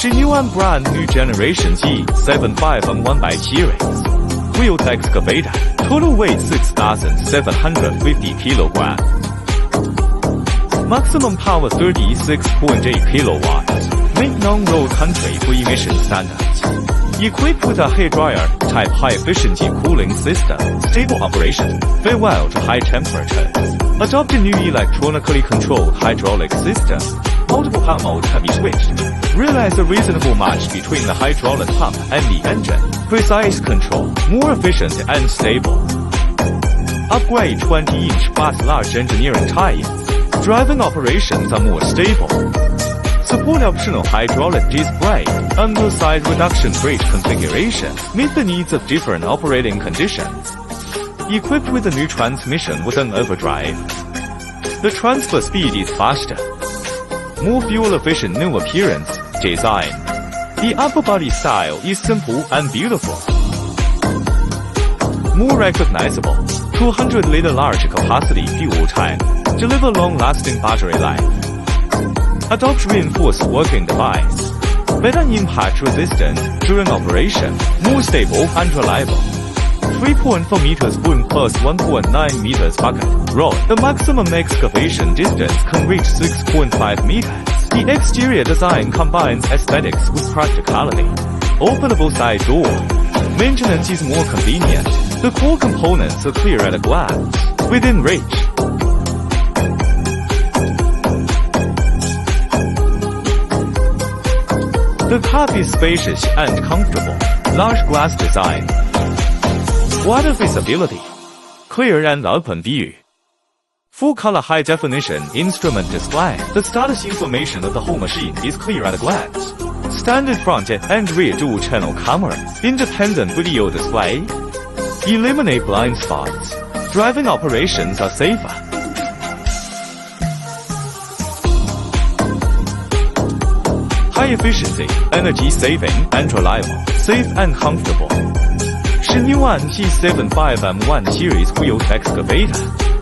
XinYuan brand new generation C75MECO series. Wheeled excavator. Total weight 6,750 kg. Maximum power 36.8 kilowatts. Make non-road country for emission standards. Equipped with a hairdryer type high-efficiency cooling system, stable operation, very well to high temperatures. Adopted new electronically controlled hydraulic system. Multiple pump modes can be switched. Realize a reasonable match between the hydraulic pump and the engine. Precise control, more efficient and stable. Upgrade 20-inch fast large engineering tie-ins. Driving operations are more stable. Support optional hydraulic disc brake, underside reduction brake configuration, meet the needs of different operating conditions. Equipped with a new transmission with an overdrive. The transfer speed is faster. More fuel-efficient new appearance, design. The upper body style is simple and beautiful. More recognizable. 200-liter large capacity fuel tank. Deliver long-lasting battery life. Adopt reinforced working device. Better impact resistance during operation. More stable and reliable. 3.4 meters boom plus 1.9 meters bucket rod. The maximum excavation distance can reach 6.5 meters. The exterior design combines aesthetics with practicality. Openable side door. Maintenance is more convenient. The core components are clear at a glance. Within reach. The cab is spacious and comfortable. Large glass design. Wider visibility. Clear and open view. Full color high definition instrument display. The status information of the whole machine is clear at a glance. Standard front and rear dual channel cameras. Independent video display. Eliminate blind spots. Driving operations are safer. High efficiency, energy saving and reliable. Safe and comfortable. XinYuan C75MECO series wheeled excavator.